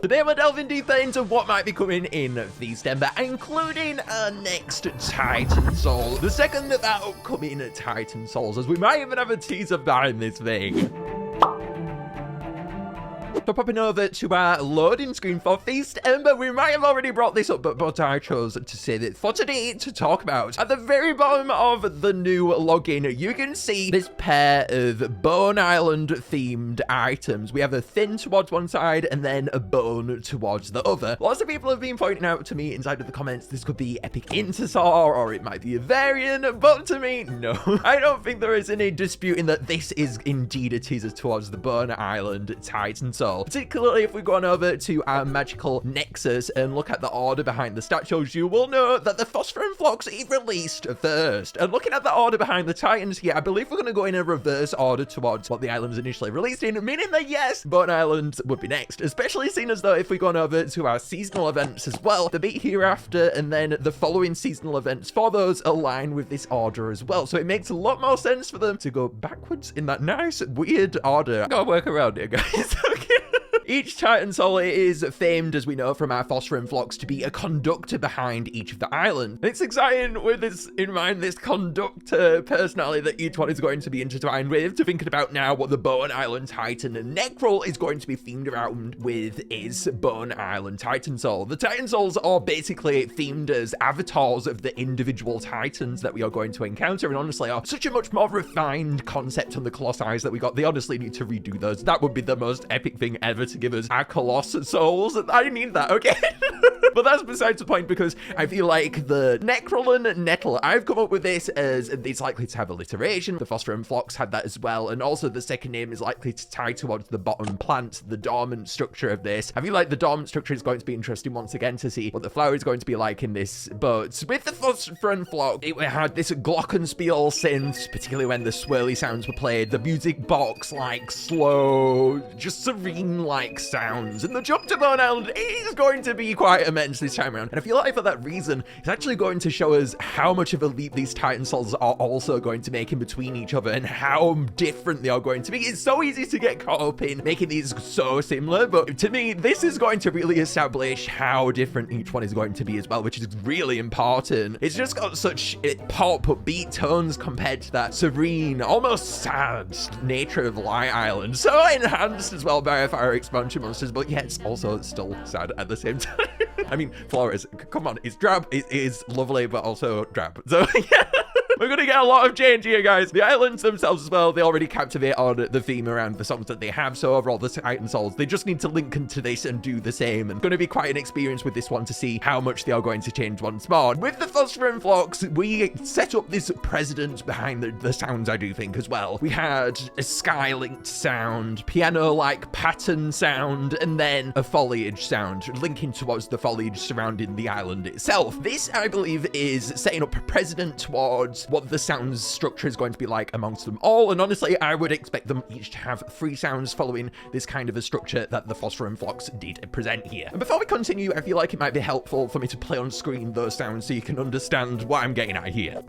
Today we're delving deeper into what might be coming in Feast-Ember, including our next TitanSoul, the second of our upcoming TitanSouls, as we might even have a teaser behind this thing. So popping over to our loading screen for Feast-Ember, we might have already brought this up, but I chose to say that for today to talk about. At the very bottom of the new login, you can see this pair of Bone Island themed items. We have a thin towards one side and then a bone towards the other. Lots of people have been pointing out to me inside of the comments this could be Epic Intersaur or it might be a variant, but to me, no. I don't think there is any disputing that this is indeed a teaser towards the Bone Island TitanSoul. Particularly if we go on over to our magical nexus and look at the order behind the statues, you will know that the Phosphor and Flocks is released first. And looking at the order behind the Titans here, I believe we're going to go in a reverse order towards what the islands initially released in, meaning that yes, Bone Island would be next, especially seeing as though if we go on over to our seasonal events as well, the beat hereafter and then the following seasonal events for those align with this order as well. So it makes a lot more sense for them to go backwards in that nice, weird order. I gotta work around it, guys. Okay. Each TitanSoul is famed, as we know from our Phosphor and Flocks, to be a conductor behind each of the islands. It's exciting with this in mind, this conductor personality that each one is going to be intertwined with, to thinking about now what the Bone Island Titan and Necrol is going to be themed around with is Bone Island TitanSoul. The TitanSouls are basically themed as avatars of the individual Titans that we are going to encounter, and honestly are such a much more refined concept on the Colossi that we got. They honestly need to redo those. That would be the most epic thing ever to give us our Colossal Souls. I need that, okay? But that's besides the point, because I feel like the Necrolin Nettle, I've come up with this as it's likely to have alliteration. The Phosphor and Flocks had that as well, and also the second name is likely to tie towards the bottom plant, the dormant structure of this. I feel like the dormant structure is going to be interesting once again to see what the flower is going to be like in this, but with the Phosphor and Flock, it had this glockenspiel synth, particularly when the swirly sounds were played, the music box, like slow, just serene, like sounds, and the jump to Bone Island is going to be quite immense this time around, and I feel like for that reason it's actually going to show us how much of a leap these TitanSouls are also going to make in between each other and how different they are going to be. It's so easy to get caught up in making these so similar, but to me this is going to really establish how different each one is going to be as well, which is really important. It's just got such pop upbeat tones compared to that serene, almost sad nature of Light Island, so enhanced as well by a fire expansion monsters, but yeah, it's also still sad at the same time. I mean, Flores, come on, it's drab, it is lovely, but also drab. So yeah. We're going to get a lot of change here, guys. The islands themselves as well, they already captivate on the theme around the songs that they have. So overall, the TitanSouls, they just need to link into this and do the same. And going to be quite an experience with this one to see how much they are going to change once more. With the Phosphor and Flocks, we set up this precedent behind the sounds, I do think, as well. We had a sky-linked sound, piano-like pattern sound, and then a foliage sound, linking towards the foliage surrounding the island itself. This, I believe, is setting up a precedent towards what the sounds structure is going to be like amongst them all, and honestly I would expect them each to have 3 sounds following this kind of a structure that the Phosphor and Flocks did present here. And before we continue, I feel like it might be helpful for me to play on screen those sounds so you can understand what I'm getting at here.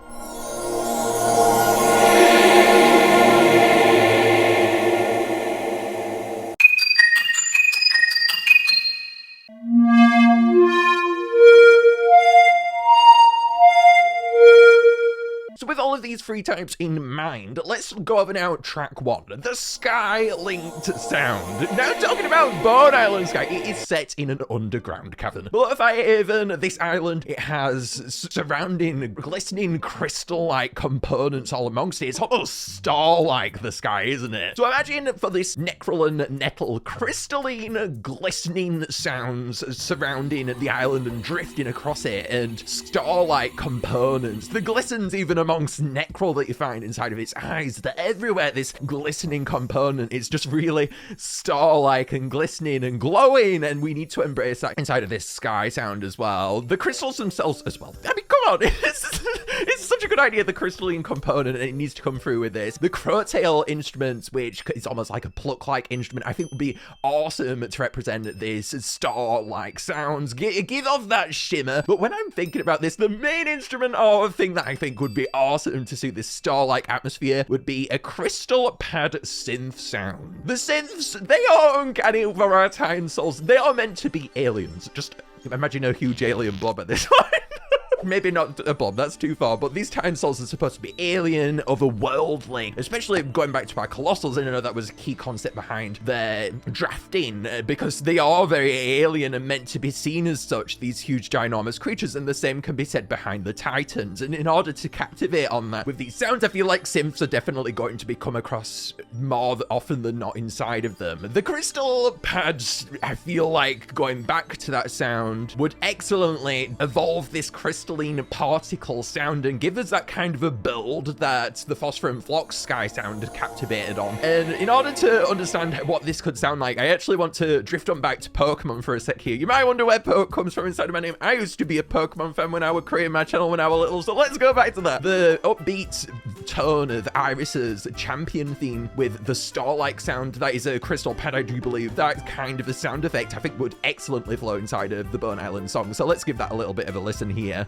With all of these 3 types in mind, let's go over now track 1, the sky-linked sound. Now talking about Bone Island Sky, it is set in an underground cavern. Below Fire Haven, this island, it has surrounding glistening crystal-like components all amongst it. It's almost star-like, the sky, isn't it? So imagine for this Necrolin Nettle, crystalline, glistening sounds surrounding the island and drifting across it, and star-like components. The glistens even amongst Necrol that you find inside of its eyes. They're everywhere, this glistening component. It's just really star-like and glistening and glowing, and we need to embrace that inside of this sky sound as well. The crystals themselves as well. I mean, come on. It's such a good idea, the crystalline component, and it needs to come through with this. The crowtail instrument, which is almost like a pluck-like instrument, I think would be awesome to represent this star-like sounds. Give off that shimmer. But when I'm thinking about this, the main instrument or thing that I think would be awesome to suit this star-like atmosphere would be a crystal pad synth sound. The synths, they are uncanny for our TitanSouls. They are meant to be aliens. Just imagine a huge alien blob at this point. Maybe not a blob, that's too far, but these TitanSouls are supposed to be alien, otherworldly, especially going back to our Colossals. And I know that was a key concept behind their drafting, because they are very alien and meant to be seen as such, these huge ginormous creatures, and the same can be said behind the Titans. And in order to captivate on that with these sounds, I feel like synths are definitely going to be come across more often than not inside of them. The crystal pads, I feel like going back to that sound, would excellently evolve this crystalline particle sound and give us that kind of a build that the Phosphor Phlox Sky sound captivated on. And in order to understand what this could sound like, I actually want to drift on back to Pokemon for a sec here. You might wonder where Poke comes from inside of my name. I used to be a Pokemon fan when I was creating my channel when I was little, so let's go back to that. The upbeat tone of Iris's champion theme with the star-like sound that is a crystal pad, I do believe that kind of a sound effect I think would excellently flow inside of the Bone Island song. So let's give that a little bit of a listen here.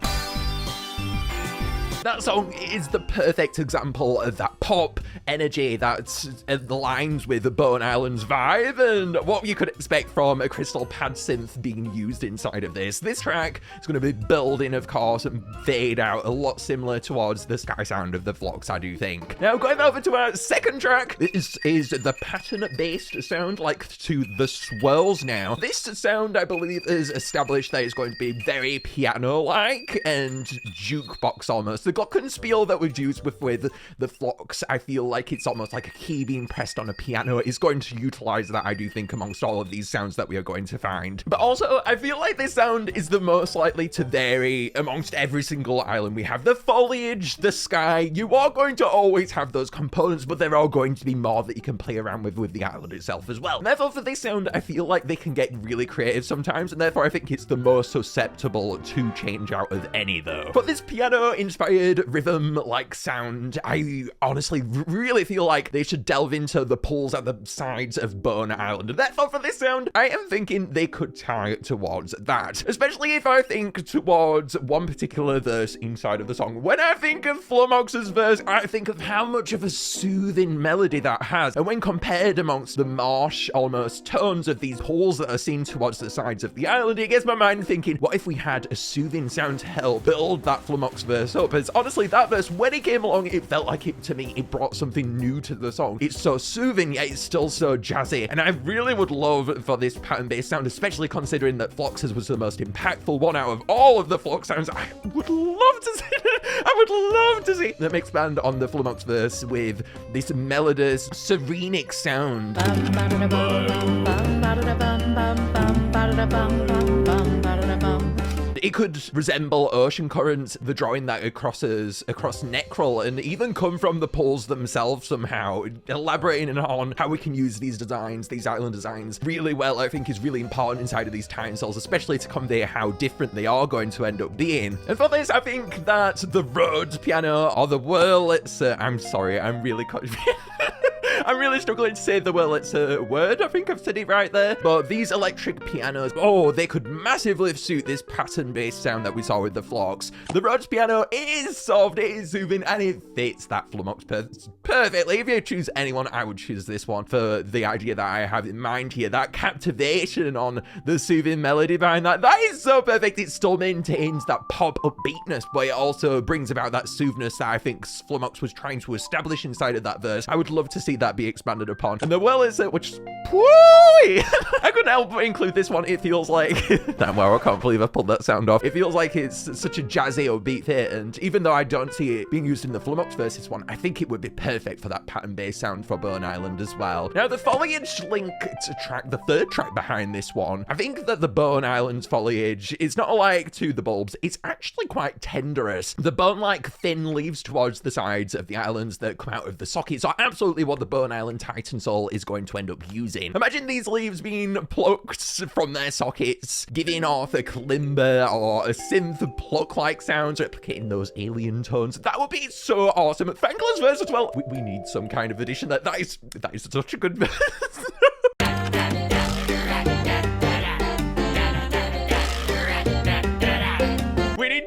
That song is the perfect example of that pop energy that aligns with the Bone Island's vibe and what you could expect from a crystal pad synth being used inside of this. This track is going to be building, of course, and fade out a lot similar towards the sky sound of the Phlox, I do think. Now, going over to our second track, this is the pattern-based sound, like to the swirls now. This sound, I believe, is established that it's going to be very piano-like and jukebox almost. The glockenspiel that we've used with the Phlox, I feel like it's almost like a key being pressed on a piano. Is going to utilize that, I do think, amongst all of these sounds that we are going to find. But also, I feel like this sound is the most likely to vary amongst every single island. We have the foliage, the sky. You are going to always have those components, but there are going to be more that you can play around with the island itself as well. And therefore, for this sound, I feel like they can get really creative sometimes, and therefore I think it's the most susceptible to change out of any, though. But this piano-inspired rhythm-like sound, I honestly really feel like they should delve into the pulls at the sides of Bone Island. And therefore, for this sound, I am thinking they could tie towards that. Especially if I think towards one particular verse inside of the song. When I think of Flumox's verse, I think of how much of a soothing melody that has. And when compared amongst the marsh, almost tones of these pulls that are seen towards the sides of the island, it gets my mind thinking, what if we had a soothing sound to help build that Flumox verse up? As honestly, that verse, when it came along, it felt like to me, it brought something new to the song. It's so soothing, yet it's still so jazzy. And I really would love for this pattern-based sound, especially considering that Phlox's was the most impactful one out of all of the Phlox sounds. I would love to see it. I would love to see the mixed band on the Flumox verse with this melodious, serenic sound. It could resemble ocean currents, the drawing that it crosses across Necrol, and even come from the pulls themselves somehow. Elaborating on how we can use these designs, these island designs, really well, I think is really important inside of these TitanSouls, especially to convey how different they are going to end up being. And for this, I think that the Rhodes piano or the Wurlitzer, I'm sorry, I'm really I'm really struggling to say the Wurlitzer word. I think I've said it right there. But these electric pianos, oh, they could massively suit this pattern-based sound that we saw with the Phlox. The Rhodes piano is soft, it is soothing, and it fits that Flumox perfectly. If you choose anyone, I would choose this one for the idea that I have in mind here. That captivation on the soothing melody behind that is so perfect. It still maintains that pop upbeatness, but it also brings about that soothness that I think Flumox was trying to establish inside of that verse. I would love to see that be expanded upon. And the Wurlitzer, which I couldn't help but include this one. It feels like damn, well, I can't believe I pulled that sound off. It feels like it's such a jazzy upbeat hit, and even though I don't see it being used in the Flumox versus one, I think it would be perfect for that pattern-based sound for Bone Island as well. Now, the foliage link to track, the third track behind this one, I think that the Bone Island's foliage is not alike to the bulbs. It's actually quite tenderous. The bone-like thin leaves towards the sides of the islands that come out of the sockets are absolutely what the Bone Bone Island TitanSoul is going to end up using. Imagine these leaves being plucked from their sockets, giving off a kalimba or a synth pluck-like sounds, replicating those alien tones. That would be so awesome. Fangler's verse as well. We need some kind of addition. That is such a good verse.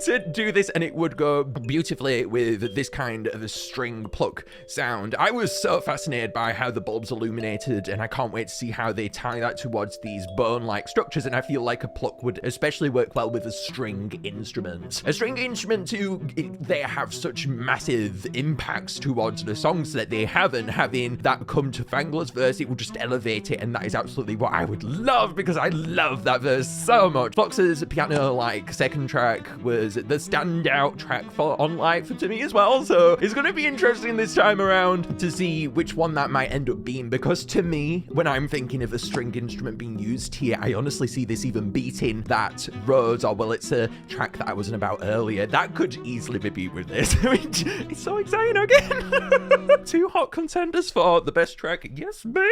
To do this, and it would go beautifully with this kind of a string pluck sound. I was so fascinated by how the bulbs illuminated, and I can't wait to see how they tie that towards these bone-like structures, and I feel like a pluck would especially work well with a string instrument. A string instrument too, they have such massive impacts towards the songs that they have, and having that come to Fangler's verse, it will just elevate it, and that is absolutely what I would love, because I love that verse so much. Fox's piano-like second track was the standout track for On Life to me as well, so it's going to be interesting this time around to see which one that might end up being, because to me, when I'm thinking of a string instrument being used here, I honestly see this even beating that Rose, or well, it's a track that I wasn't about earlier. That could easily be beat with this. It's so exciting again. 2 hot contenders for the best track. Yes, baby.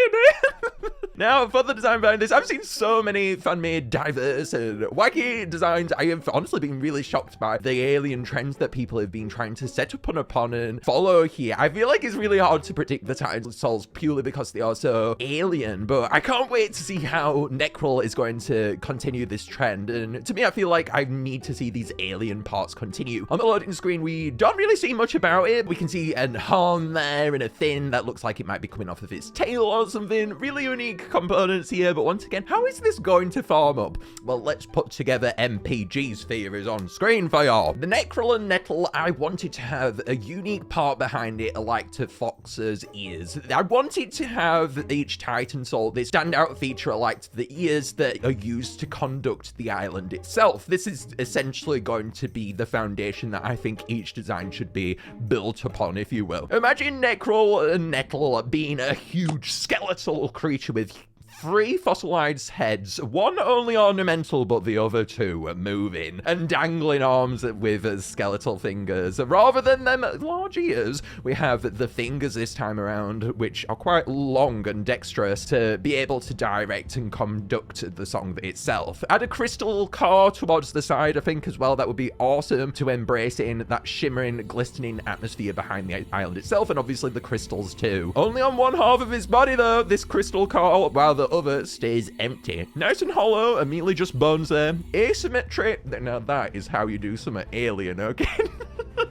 Now, for the design behind this, I've seen so many fan-made, diverse, and wacky designs. I have honestly been really shocked by the alien trends that people have been trying to set upon and follow here. I feel like it's really hard to predict the TitanSouls purely because they are so alien, but I can't wait to see how Necrol is going to continue this trend, and to me, I feel like I need to see these alien parts continue. On the loading screen, we don't really see much about it. We can see an horn there and a fin that looks like it might be coming off of its tail or something. Really unique components here, but once again, how is this going to form up? Well, let's put together MPG's theories on screen for y'all. The Necrol and Nettle, I wanted to have a unique part behind it, like to Fox's ears. I wanted to have each TitanSoul, this standout feature like to the ears that are used to conduct the island itself. This is essentially going to be the foundation that I think each design should be built upon, if you will. Imagine Necrol and Nettle being a huge skeletal creature with 3 fossilized heads, one only ornamental, but the other 2 are moving, and dangling arms with skeletal fingers. Rather than them large ears, we have the fingers this time around, which are quite long and dexterous to be able to direct and conduct the song itself. Add a crystal core towards the side, I think, as well. That would be awesome to embrace in that shimmering, glistening atmosphere behind the island itself, and obviously the crystals too. Only on one half of his body, though, this crystal core, while the other stays empty. Nice and hollow, immediately just bones there. Asymmetry, now that is how you do some alien, okay?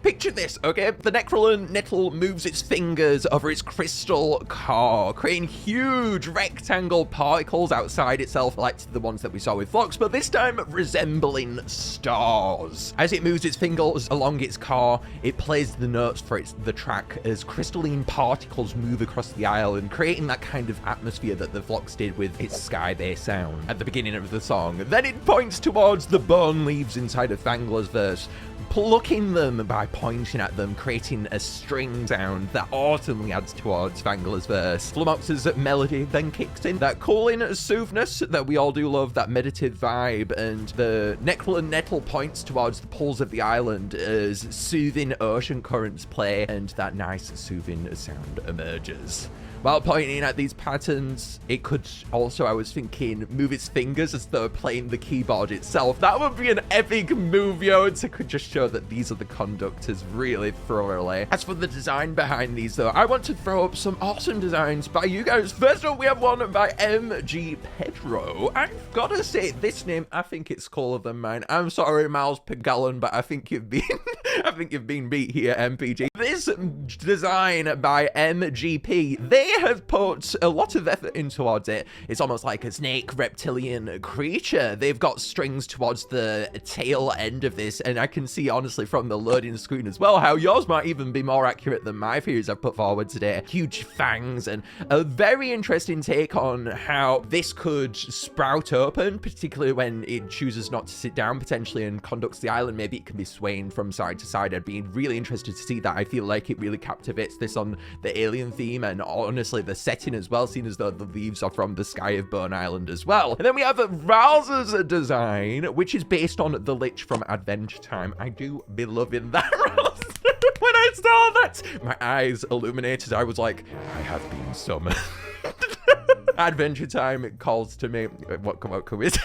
Picture this, okay? The Necrol and Nettle moves its fingers over its crystal core, creating huge rectangle particles outside itself, like the ones that we saw with Fox, but this time resembling stars. As it moves its fingers along its core, it plays the notes for the track as crystalline particles move across the island, creating that kind of atmosphere that the Fox did with its sky-based sound at the beginning of the song. Then it points towards the bone leaves inside of Fangler's verse, plucking them by pointing at them, creating a string sound that awesomely adds towards Fangler's verse. Flamox's melody then kicks in, that cooling soothness that we all do love, that meditative vibe, and the Necrol and Nettle points towards the pools of the island as soothing ocean currents play, and that nice soothing sound emerges. While pointing at these patterns, it could also, I was thinking, move its fingers as though playing the keyboard itself. That would be an epic move, yo. It could just show that these are the conductors really thoroughly. As for the design behind these, though, I want to throw up some awesome designs by you guys. First up, we have one by MGPedro. I've got to say, this name, I think it's cooler than mine. I'm sorry, miles per gallon, but I think you've been, I think you've been beat here, MPG. This design by MGP, they have put a lot of effort in towards it. It's almost like a snake reptilian creature. They've got strings towards the tail end of this, and I can see honestly from the loading screen as well how yours might even be more accurate than my theories I've put forward today. Huge fangs and a very interesting take on how this could sprout open, particularly when it chooses not to sit down potentially and conducts the island. Maybe it can be swaying from side to side. I'd be really interested to see that. I feel like it really captivates this on the alien theme, and honestly the setting as well, seeing as though the leaves are from the sky of Bone Island as well. And then we have Riles' design, which is based on the Lich from Adventure Time. I do be loving that, Riles. When I just all that. My eyes illuminated. I was like, I have been summoned. Adventure time, it calls to me. What can we say?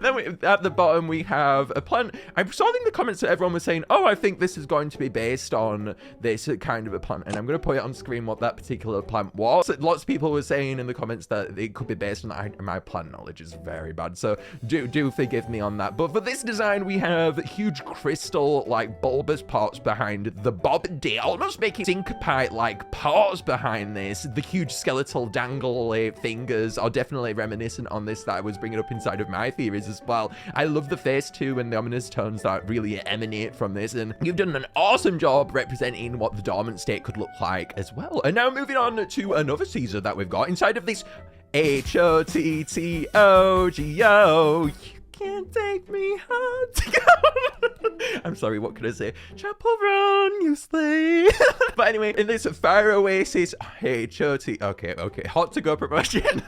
Then at the bottom we have a plant. I saw in the comments that everyone was saying, oh, I think this is going to be based on this kind of a plant, and I'm going to put it on screen what that particular plant was. Lots of people were saying in the comments that it could be based on that. My plant knowledge is very bad, so do forgive me on that. But for this design, we have huge crystal like bulbous parts behind the bob D, almost making syncopite like parts behind this. The huge skeletal dangly fingers are definitely reminiscent on this that I was bringing up inside of my theories as well. I love the face too and the ominous tones that really emanate from this, and you've done an awesome job representing what the dormant state could look like as well. And now moving on to another Caesar that we've got inside of this HOTTOGO. You can't take me home to go. I'm sorry, what could I say? Chapel Run, you slay. But anyway, in this Fire Oasis HOT, okay, hot to go promotion,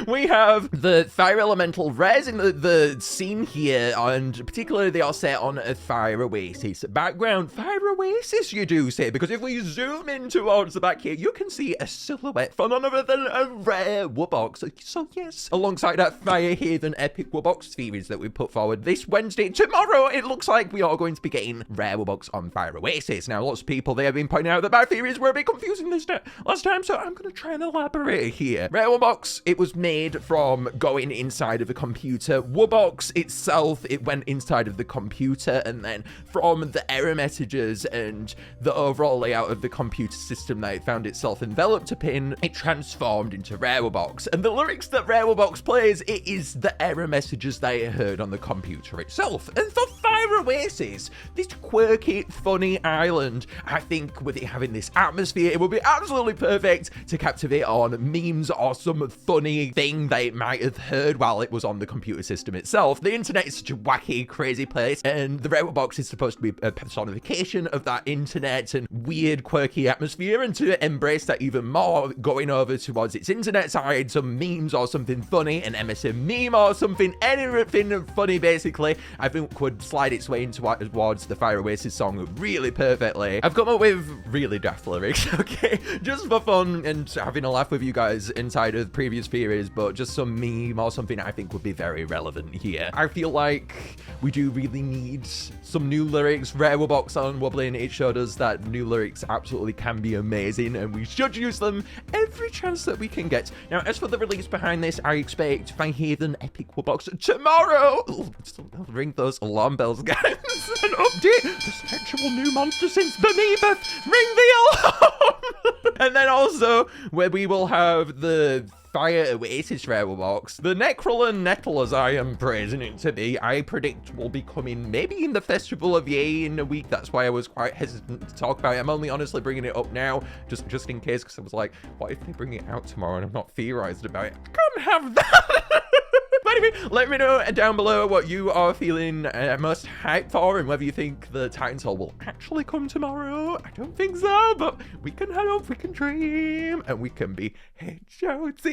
we have the Fire Elemental rares in the scene here, and particularly they are set on a Fire Oasis background. Fire Oasis, you do say, because if we zoom in towards the back here, you can see a silhouette from none other than a rare Wubbox. So yes, alongside that Fire Haven Epic Wubbox series that we put forward this Wednesday, tomorrow, it looks like we are going to be getting rare Wubbox on Fire Oasis. Now, lots of people, they have been pointing out that my theories were a bit confusing this last time, so I'm going to try and elaborate here. Rare Wubbox, it was made from going inside of a computer. Wubbox itself, it went inside of the computer, and then from the error messages and the overall layout of the computer system that it found itself enveloped in, it transformed into Rare Wubbox. And the lyrics that Rare Wubbox plays, it is the error messages that it heard on the computer itself. And for Fire Oasis, this quirky, funny island, I think with it having this atmosphere, it would be absolutely perfect to captivate on memes or some funny thing that it might have heard while it was on the computer system itself. The internet is such a wacky, crazy place, and the Rare Wubbox is supposed to be a personification of that internet and weird, quirky atmosphere, and to embrace that even more, going over towards its internet side, some memes or something funny, an MSM meme or something, anything funny basically, I think would slide its way into towards the Fire Oasis song really perfectly. I've come up with really daft lyrics, okay? Just for fun and having a laugh with you guys inside of previous theories, but just some meme or something I think would be very relevant here. I feel like we do really need some new lyrics. Rare Wubbox on Wobbling, it showed us that new lyrics absolutely can be amazing, and we should use them every chance that we can get. Now, as for the release behind this, I expect Fire Haven Epic Wubbox tomorrow. Ooh, ring those alarm bells, guys. An update. The sexual new monster since Beneath. Ring the alarm. And then also, where we will have the Fire Oasis Rare Wubbox. The Necrolan Nettle, as I am praising it to be, I predict will be coming maybe in the Festival of Yay in a week. That's why I was quite hesitant to talk about it. I'm only honestly bringing it up now, just in case, because I was like, what if they bring it out tomorrow and I'm not theorized about it? I can't have that. But anyway, let me know down below what you are feeling most hyped for, and whether you think the TitanSoul will actually come tomorrow. I don't think so, but we can hope, we can dream, and we can be HOT.